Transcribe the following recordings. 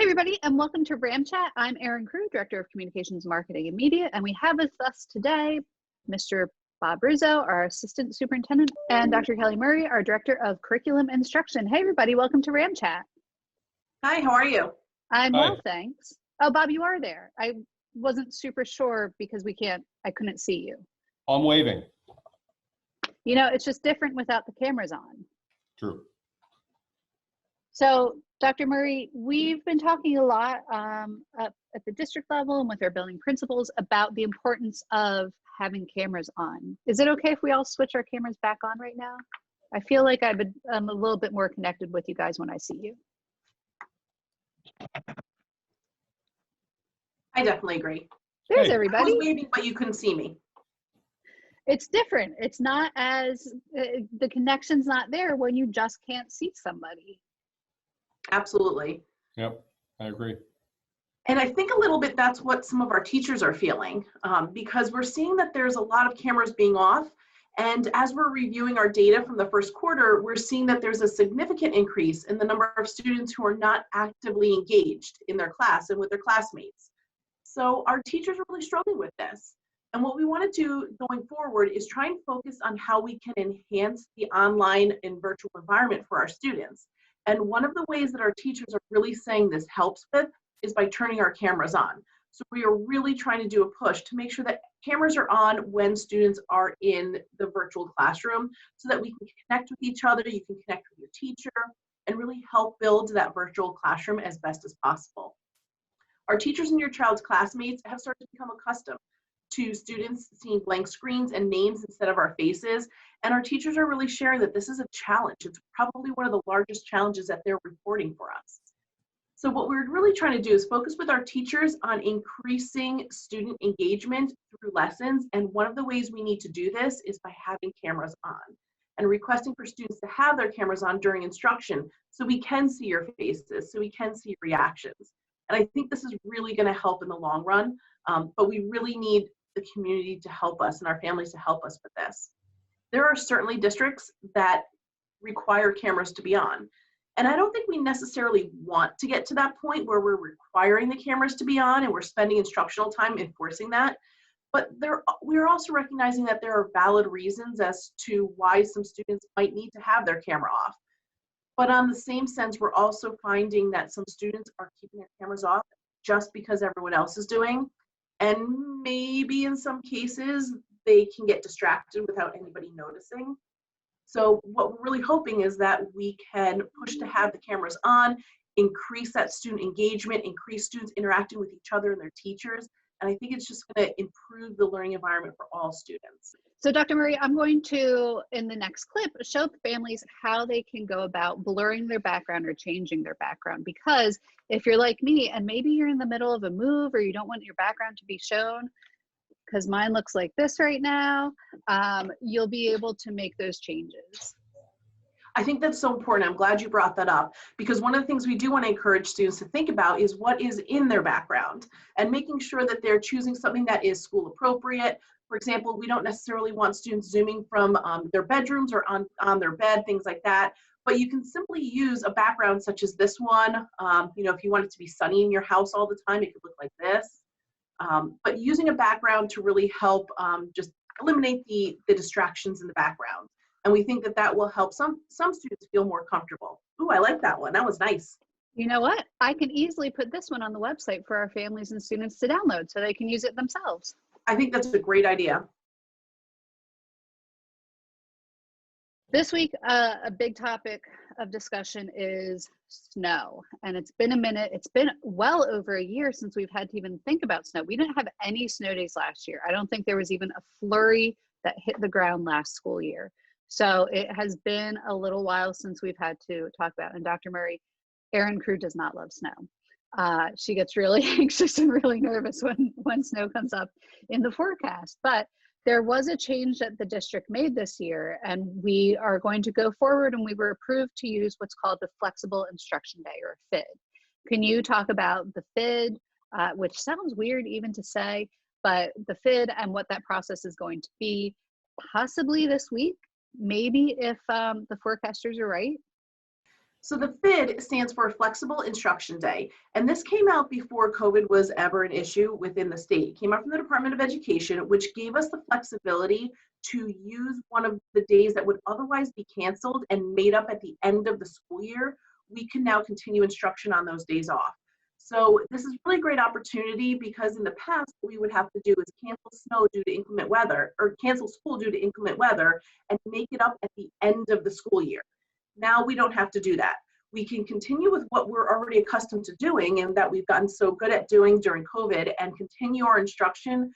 Hey everybody, and welcome to Ram Chat. I'm Erin Crew, Director of Communications, Marketing, and Media, and we have with us today Mr. Bob Rizzo, our Assistant Superintendent, and Dr. Kelly Murray, our Director of Curriculum Instruction. Hey everybody, welcome to Ram Chat. Hi, how are you? I'm Hi. well, thanks. Oh, Bob, you are there. I wasn't super sure because I couldn't see you. I'm waving. You know, it's just different without the cameras on. True. So, Dr. Murray, we've been talking a lot up at the district level and with our building principals about the importance of having cameras on. Is it okay if we all switch our cameras back on right now? I feel like I'm a little bit more connected with you guys when I see you. I definitely agree. There's Hey. everybody. I was waving, but you couldn't see me. It's different. It's not as, the connection's not there when you just can't see somebody. Absolutely. Yep, I agree. And I think a little bit that's what some of our teachers are feeling, because we're seeing that there's a lot of cameras being off. And as we're reviewing our data from the first quarter, we're seeing that there's a significant increase in the number of students who are not actively engaged in their class and with their classmates. So our teachers are really struggling with this. And what we want to do going forward is try and focus on how we can enhance the online and virtual environment for our students. And one of the ways that our teachers are really saying this helps with is by turning our cameras on. So we are really trying to do a push to make sure that cameras are on when students are in the virtual classroom so that we can connect with each other, you can connect with your teacher, and really help build that virtual classroom as best as possible. Our teachers and your child's classmates have started to become accustomed to students seeing blank screens and names instead of our faces. And our teachers are really sharing that this is a challenge. It's probably one of the largest challenges that they're reporting for us. So what we're really trying to do is focus with our teachers on increasing student engagement through lessons. And one of the ways we need to do this is by having cameras on and requesting for students to have their cameras on during instruction so we can see your faces, so we can see reactions. And I think this is really going to help in the long run, but we really need the community to help us and our families to help us with this. There are certainly districts that require cameras to be on. And I don't think we necessarily want to get to that point where we're requiring the cameras to be on and we're spending instructional time enforcing that. But we're also recognizing that there are valid reasons as to why some students might need to have their camera off. But on the same sense, we're also finding that some students are keeping their cameras off just because everyone else is doing. And maybe in some cases, they can get distracted without anybody noticing. So what we're really hoping is that we can push to have the cameras on, increase that student engagement, increase students interacting with each other and their teachers. And I think it's just going to improve the learning environment for all students. So Dr. Murray, I'm going to, in the next clip, show families how they can go about blurring their background or changing their background. Because if you're like me and maybe you're in the middle of a move or you don't want your background to be shown, because mine looks like this right now, you'll be able to make those changes. I think that's so important. I'm glad you brought that up, because one of the things we do want to encourage students to think about is what is in their background and making sure that they're choosing something that is school appropriate. For example, we don't necessarily want students zooming from their bedrooms or on their bed, things like that. But you can simply use a background such as this one. You know, if you want it to be sunny in your house all the time, it could look like this. But using a background to really help just eliminate the distractions in the background. And we think that that will help some students feel more comfortable. Ooh, I like that one. That was nice. You know what? I can easily put this one on the website for our families and students to download so they can use it themselves. I think that's a great idea. This week, a big topic of discussion is snow. And it's been a minute. It's been well over a year since we've had to even think about snow. We didn't have any snow days last year. I don't think there was even a flurry that hit the ground last school year. So it has been a little while since we've had to talk about it. And Dr. Murray, Erin Crew does not love snow. She gets really anxious and really nervous when snow comes up in the forecast. But there was a change that the district made this year, and we are going to go forward, and we were approved to use what's called the Flexible Instruction Day, or FID. Can you talk about the FID, which sounds weird even to say, but the FID and what that process is going to be, possibly this week, maybe if the forecasters are right? So the FID stands for Flexible Instruction Day, and this came out before COVID was ever an issue within the state. It came out from the Department of Education, which gave us the flexibility to use one of the days that would otherwise be canceled and made up at the end of the school year. We can now continue instruction on those days off. So this is really a great opportunity, because in the past, what we would have to do is cancel snow due to inclement weather, or cancel school due to inclement weather, and make it up at the end of the school year. Now we don't have to do that. We can continue with what we're already accustomed to doing and that we've gotten so good at doing during COVID, and continue our instruction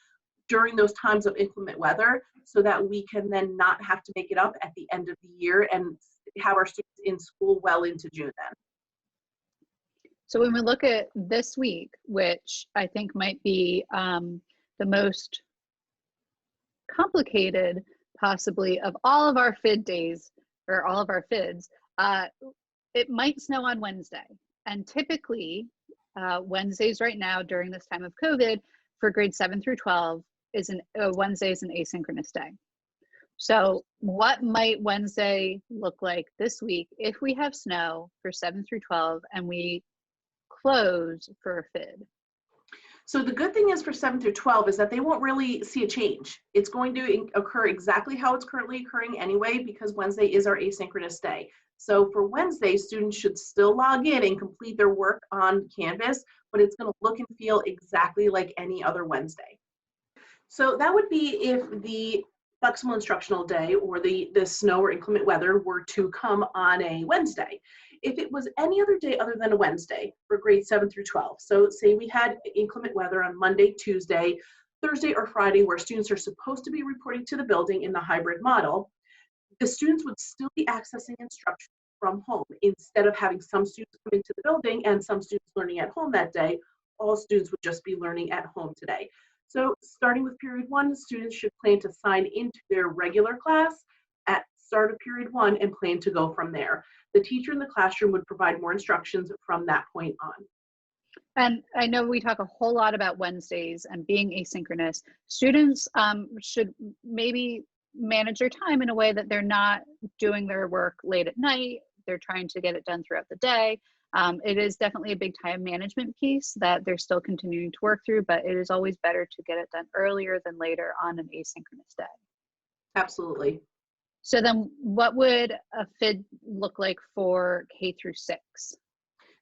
during those times of inclement weather, so that we can then not have to make it up at the end of the year and have our students in school well into June then. So when we look at this week, which I think might be the most complicated possibly of all of our FID days, or all of our FIDs, it might snow on Wednesday. And typically Wednesdays right now during this time of COVID for grades 7 through 12 is Wednesday is an asynchronous day. So what might Wednesday look like this week if we have snow for 7 through 12 and we close for a FID? So the good thing is for 7 through 12 is that they won't really see a change. It's going to occur exactly how it's currently occurring anyway, because Wednesday is our asynchronous day. So for Wednesday, students should still log in and complete their work on Canvas, but it's going to look and feel exactly like any other Wednesday. So that would be if the flexible instructional day or the snow or inclement weather were to come on a Wednesday. If it was any other day other than a Wednesday for grades 7 through 12, so say we had inclement weather on Monday, Tuesday, Thursday, or Friday, where students are supposed to be reporting to the building in the hybrid model, the students would still be accessing instruction from home. Instead of having some students coming to the building and some students learning at home that day, all students would just be learning at home today. So starting with period 1, students should plan to sign into their regular class at start of period 1 and plan to go from there. The teacher in the classroom would provide more instructions from that point on. And I know we talk a whole lot about Wednesdays and being asynchronous. Students should maybe manage their time in a way that they're not doing their work late at night. They're trying to get it done throughout the day. It is definitely a big time management piece that they're still continuing to work through, but it is always better to get it done earlier than later on an asynchronous day. Absolutely. So then what would a FID look like for K through 6?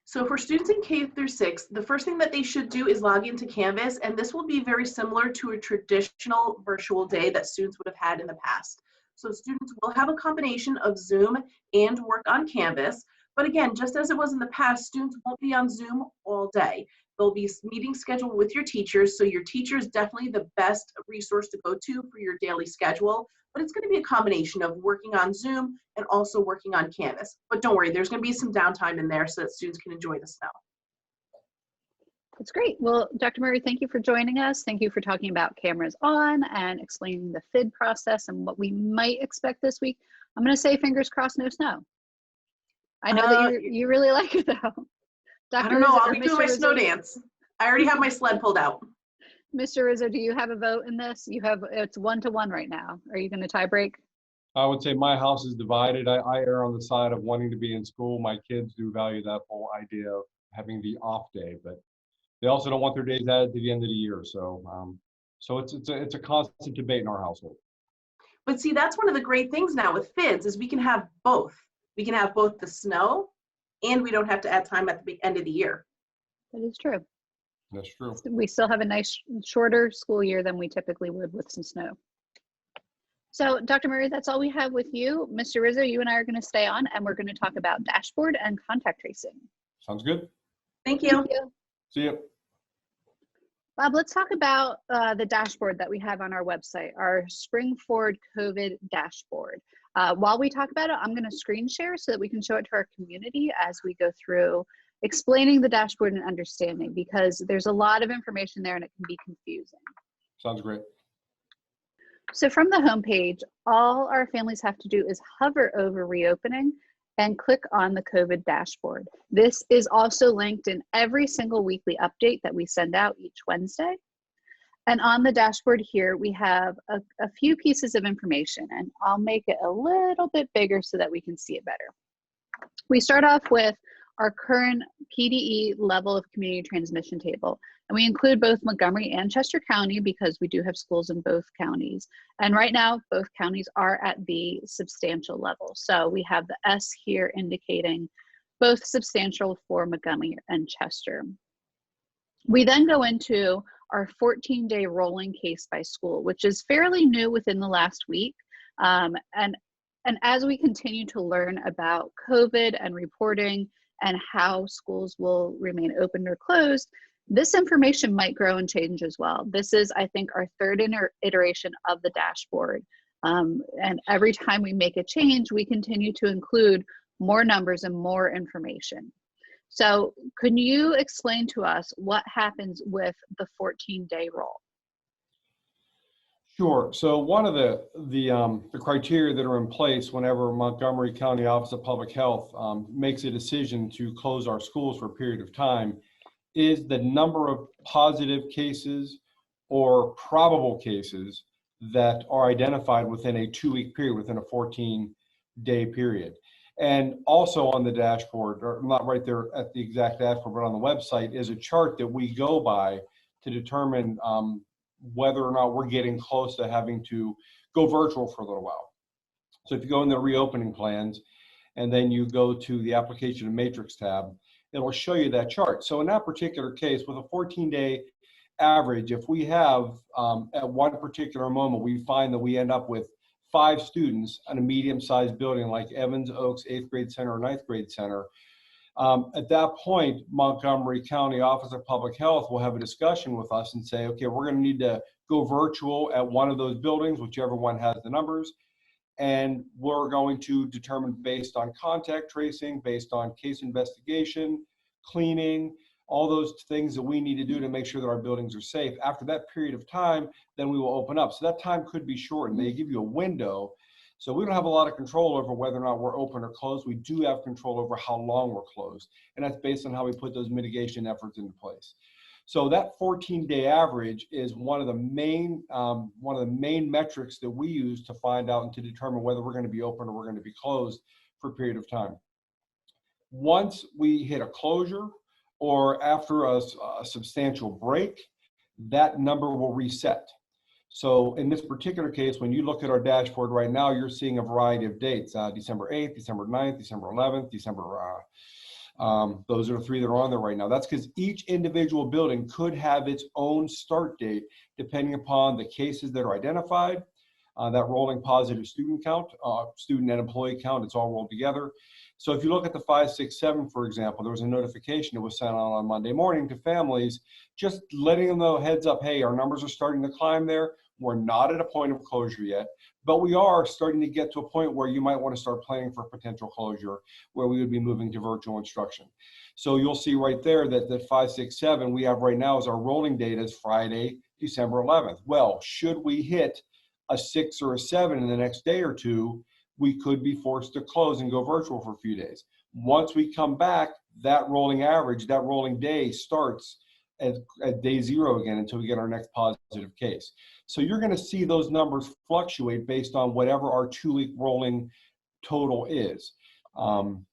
So for students in K through 6, the first thing that they should do is log into Canvas, and this will be very similar to a traditional virtual day that students would have had in the past. So students will have a combination of Zoom and work on Canvas, but again, just as it was in the past, students won't be on Zoom all day. There'll be meetings scheduled with your teachers, so your teacher is definitely the best resource to go to for your daily schedule, but it's going to be a combination of working on Zoom and also working on Canvas. But don't worry, there's going to be some downtime in there so that students can enjoy the snow. That's great. Well, Dr. Murray, thank you for joining us. Thank you for talking about cameras on and explaining the FID process and what we might expect this week. I'm going to say fingers crossed, no snow. I know that you really like it though. I don't know, I'll be doing my snow dance. I already have my sled pulled out. Mr. Rizzo, do you have a vote in this? It's 1-1 right now. Are you going to tie break? I would say my house is divided. I err on the side of wanting to be in school. My kids do value that whole idea of having the off day, but they also don't want their days added to the end of the year. So, it's a constant debate in our household. But see, that's one of the great things now with FIDs is we can have both. We can have both the snow and we don't have to add time at the end of the year. That is true. That's true. We still have a nice shorter school year than we typically would with some snow. So Dr. Murray, that's all we have with you. Mr. Rizzo, you and I are going to stay on and we're going to talk about dashboard and contact tracing. Sounds good. Thank you. Thank you. See you. Bob, let's talk about the dashboard that we have on our website, our Spring Forward COVID dashboard. While we talk about it, I'm going to screen share so that we can show it to our community as we go through explaining the dashboard and understanding, because there's a lot of information there and it can be confusing. Sounds great. So from the homepage, all our families have to do is hover over reopening and click on the COVID dashboard. This is also linked in every single weekly update that we send out each Wednesday. And on the dashboard here, we have a few pieces of information, and I'll make it a little bit bigger so that we can see it better. We start off with our current PDE level of community transmission table. And we include both Montgomery and Chester County because we do have schools in both counties. And right now, both counties are at the substantial level. So we have the S here indicating both substantial for Montgomery and Chester. We then go into our 14-day rolling case by school, which is fairly new within the last week. And as we continue to learn about COVID and reporting and how schools will remain open or closed, this information might grow and change as well. This is, I think, our third iteration of the dashboard. And every time we make a change, we continue to include more numbers and more information. So could you explain to us what happens with the 14-day roll? Sure. So one of the criteria that are in place whenever Montgomery County Office of Public Health makes a decision to close our schools for a period of time is the number of positive cases or probable cases that are identified within a 2-week period, within a 14-day period. And also on the dashboard, or not right there at the exact dashboard, but on the website, is a chart that we go by to determine whether or not we're getting close to having to go virtual for a little while. So if you go in the reopening plans and then you go to the application and matrix tab, it'll show you that chart. So in that particular case, with a 14-day average, if we have at one particular moment, we find that we end up with 5 students in a medium-sized building like Evans Oaks 8th grade center or 9th grade center, at that point, Montgomery County Office of Public Health will have a discussion with us and say, okay, we're going to need to go virtual at one of those buildings, whichever one has the numbers. And we're going to determine based on contact tracing, based on case investigation, cleaning, all those things that we need to do to make sure that our buildings are safe. After that period of time, then we will open up. So that time could be shortened. They give you a window. So we don't have a lot of control over whether or not we're open or closed. We do have control over how long we're closed. And that's based on how we put those mitigation efforts into place. So that 14-day average is one of the main metrics that we use to find out and to determine whether we're going to be open or we're going to be closed for a period of time. Once we hit a closure or after a substantial break, that number will reset. So in this particular case, when you look at our dashboard right now, you're seeing a variety of dates, December 8th, December 9th, December 11th, those are the 3 that are on there right now. That's because each individual building could have its own start date depending upon the cases that are identified, that rolling positive student count, student and employee count, it's all rolled together. So if you look at the 5, 6, 7, for example, there was a notification that was sent out on Monday morning to families, just letting them know, heads up, hey, our numbers are starting to climb there. We're not at a point of closure yet, but we are starting to get to a point where you might want to start planning for potential closure, where we would be moving to virtual instruction. So you'll see right there that 5, 6, 7 we have right now is our rolling date is Friday, December 11th. Well, should we hit a 6 or a 7 in the next day or two, we could be forced to close and go virtual for a few days. Once we come back, that rolling average, that rolling day starts at day 0 again until we get our next positive case. So you're going to see those numbers fluctuate based on whatever our 2-week rolling total is. And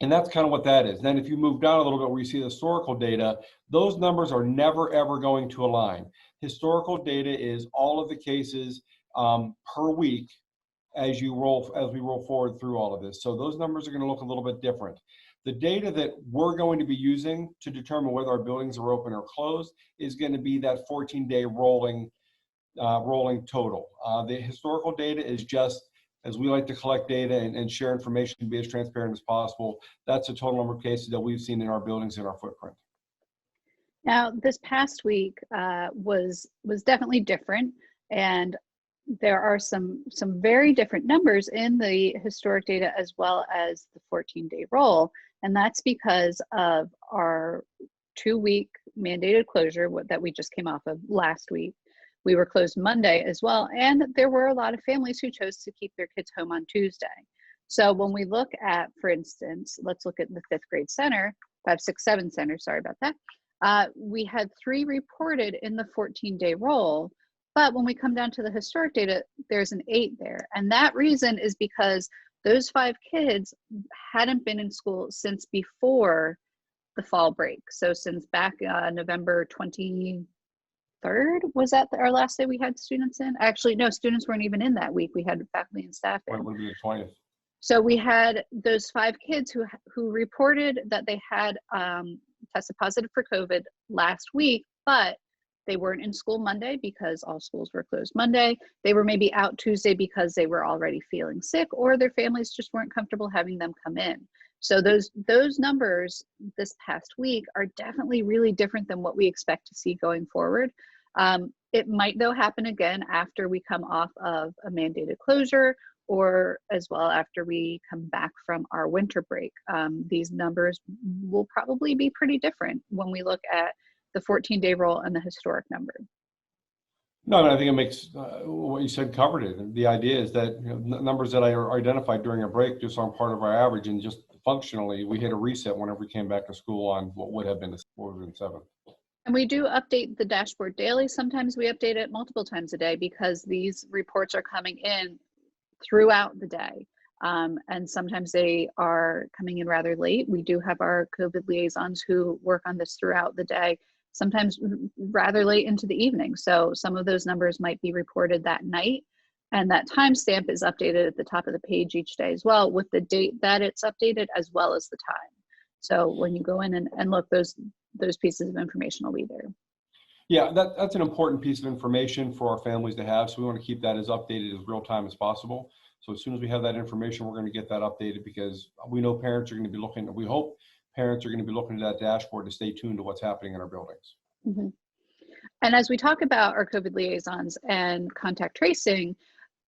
that's kind of what that is. Then if you move down a little bit where you see the historical data, those numbers are never, ever going to align. Historical data is all of the cases per week as we roll forward through all of this. So those numbers are going to look a little bit different. The data that we're going to be using to determine whether our buildings are open or closed is going to be that 14-day rolling total. The historical data is just, as we like to collect data and share information to be as transparent as possible, that's the total number of cases that we've seen in our buildings in our footprint. Now, this past week was definitely different, and there are some very different numbers in the historic data as well as the 14-day roll, and that's because of our 2-week mandated closure that we just came off of last week. We were closed Monday as well, and there were a lot of families who chose to keep their kids home on Tuesday. So when we look at, for instance, let's look at the 5th grade center, 5, 6, 7 center, sorry about that. We had 3 reported in the 14-day roll, but when we come down to the historic data, there's an 8 there. And that reason is because those 5 kids hadn't been in school since before the fall break. So since back November 23rd, was that our last day we had students in? Actually, no, students weren't even in that week. We had faculty and staff in. It would be the 20th. So we had those 5 kids who reported that they had tested positive for COVID last week, but they weren't in school Monday because all schools were closed Monday. They were maybe out Tuesday because they were already feeling sick, or their families just weren't comfortable having them come in. So those numbers this past week are definitely really different than what we expect to see going forward. It might though happen again after we come off of a mandated closure, or as well after we come back from our winter break. These numbers will probably be pretty different when we look at the 14-day roll and the historic number. No, I think it makes what you said covered it. The idea is that numbers that are identified during a break just aren't part of our average, and just functionally, we hit a reset whenever we came back to school on what would have been the 7th. And we do update the dashboard daily. Sometimes we update it multiple times a day because these reports are coming in throughout the day. And sometimes they are coming in rather late. We do have our COVID liaisons who work on this throughout the day, sometimes rather late into the evening. So some of those numbers might be reported that night, and that timestamp is updated at the top of the page each day as well, with the date that it's updated as well as the time. So when you go in and look, those pieces of information will be there. Yeah, that's an important piece of information for our families to have. So we want to keep that as updated as real time as possible. So as soon as we have that information, we're going to get that updated, because we know parents are going to be looking, we hope parents are going to be looking at that dashboard to stay tuned to what's happening in our buildings. Mm-hmm. And as we talk about our COVID liaisons and contact tracing,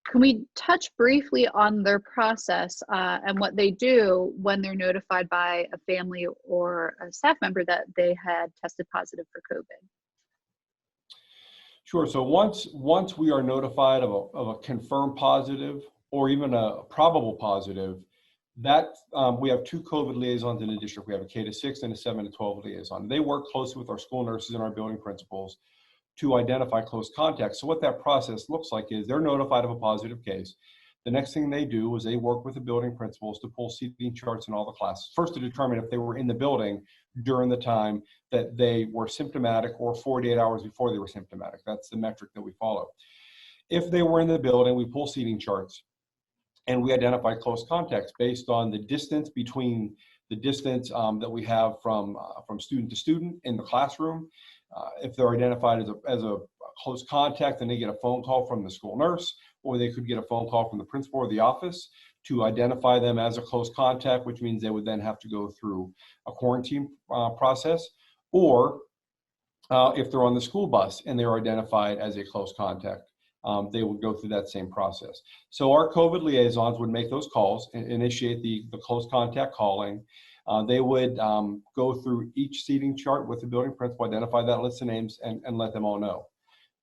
can we touch briefly on their process and what they do when they're notified by a family or a staff member that they had tested positive for COVID? Sure. So once we are notified of a confirmed positive or even a probable positive, that we have 2 COVID liaisons in the district. We have a K-6 and a 7-12 liaison. They work closely with our school nurses and our building principals to identify close contacts. So what that process looks like is they're notified of a positive case. The next thing they do is they work with the building principals to pull seating charts in all the classes, first to determine if they were in the building during the time that they were symptomatic or 48 hours before they were symptomatic. That's the metric that we follow. If they were in the building, we pull seating charts and we identify close contacts based on the distance between the distance that we have from student to student in the classroom. If they're identified as a close contact, then they get a phone call from the school nurse, or they could get a phone call from the principal or the office to identify them as a close contact, which means they would then have to go through a quarantine process. Or if they're on the school bus and they're identified as a close contact, they would go through that same process. So our COVID liaisons would make those calls and initiate the close contact calling. They would go through each seating chart with the building principal, identify that list of names, and let them all know.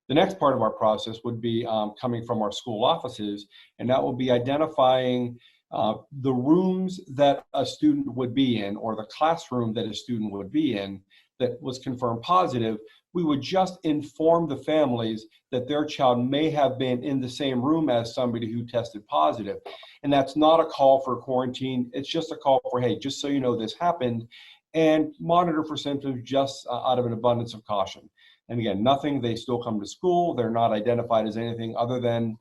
The next part of our process would be coming from our school offices, and that will be identifying the rooms that a student would be in, or the classroom that a student would be in that was confirmed positive. We would just inform the families that their child may have been in the same room as somebody who tested positive. And that's not a call for quarantine. It's just a call for, hey, just so you know this happened, and monitor for symptoms just out of an abundance of caution. And again, nothing, they still come to school. They're not identified as anything other than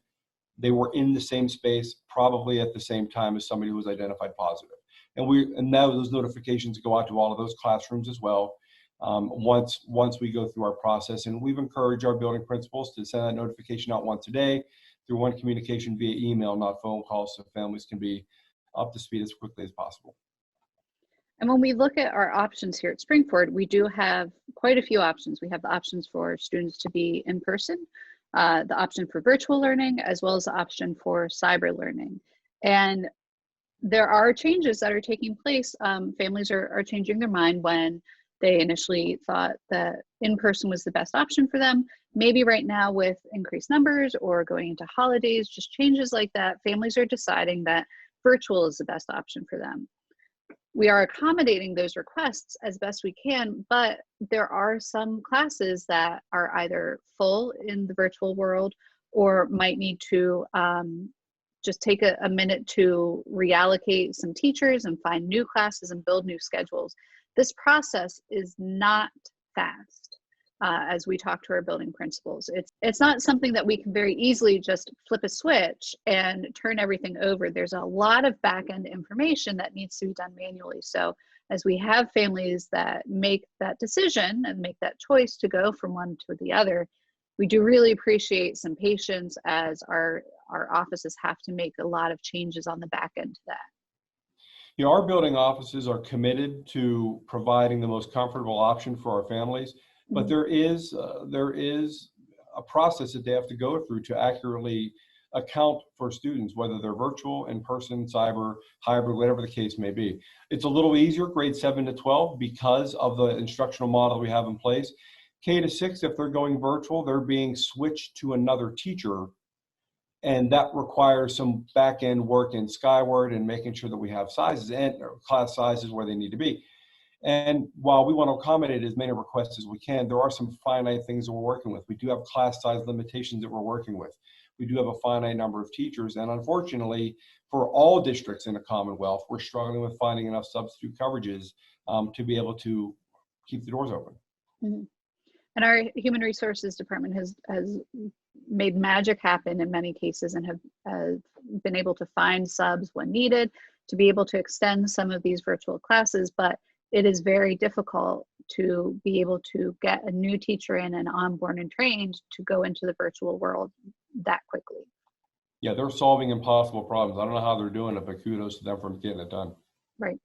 they were in the same space, probably at the same time as somebody who was identified positive. And now those notifications go out to all of those classrooms as well. Once we go through our process, and we've encouraged our building principals to send that notification out once a day through one communication via email, not phone calls, so families can be up to speed as quickly as possible. And when we look at our options here at Springford, we do have quite a few options. We have the options for students to be in person, the option for virtual learning, as well as the option for cyber learning. And there are changes that are taking place. Families are changing their mind. When they initially thought that in-person was the best option for them, maybe right now with increased numbers or going into holidays, just changes like that, families are deciding that virtual is the best option for them. We are accommodating those requests as best we can, but there are some classes that are either full in the virtual world or might need to just take a minute to reallocate some teachers and find new classes and build new schedules. This process is not fast. As we talk to our building principals, it's not something that we can very easily just flip a switch and turn everything over. There's a lot of back-end information that needs to be done manually. So as we have families that make that decision and make that choice to go from one to the other, we do really appreciate some patience as our offices have to make a lot of changes on the back end to that. You know, our building offices are committed to providing the most comfortable option for our families. But there is a process that they have to go through to accurately account for students, whether they're virtual, in person, cyber, hybrid, whatever the case may be. It's a little easier, grade 7 to 12, because of the instructional model we have in place. K to 6, if they're going virtual, they're being switched to another teacher, and that requires some back-end work in Skyward and making sure that we have sizes and class sizes where they need to be. And while we want to accommodate as many requests as we can, there are some finite things that we're working with. We do have class size limitations that we're working with. We do have a finite number of teachers. And unfortunately, for all districts in the Commonwealth, we're struggling with finding enough substitute coverages to be able to keep the doors open. Mm-hmm. And our Human Resources Department has made magic happen in many cases and have been able to find subs when needed to be able to extend some of these virtual classes. But it is very difficult to be able to get a new teacher in and onboard and trained to go into the virtual world that quickly. Yeah, they're solving impossible problems. I don't know how they're doing it, but kudos to them for getting it done. Right.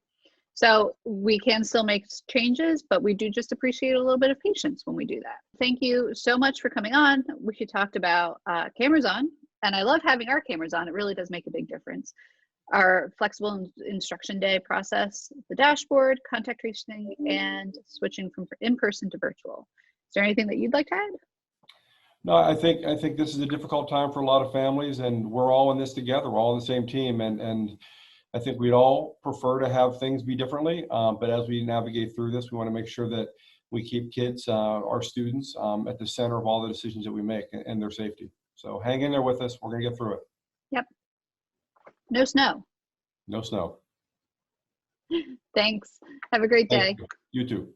So we can still make changes, but we do just appreciate a little bit of patience when we do that. Thank you so much for coming on. We talked about cameras on, and I love having our cameras on. It really does make a big difference. Our flexible instruction day process, the dashboard, contact tracing, and switching from in-person to virtual. Is there anything that you'd like to add? No, I think this is a difficult time for a lot of families, and we're all in this together. We're all on the same team, and I think we'd all prefer to have things be differently. But as we navigate through this, we want to make sure that we keep kids, our students, at the center of all the decisions that we make and their safety. So hang in there with us. We're going to get through it. Yep. No snow. No snow. Thanks. Have a great day. You too.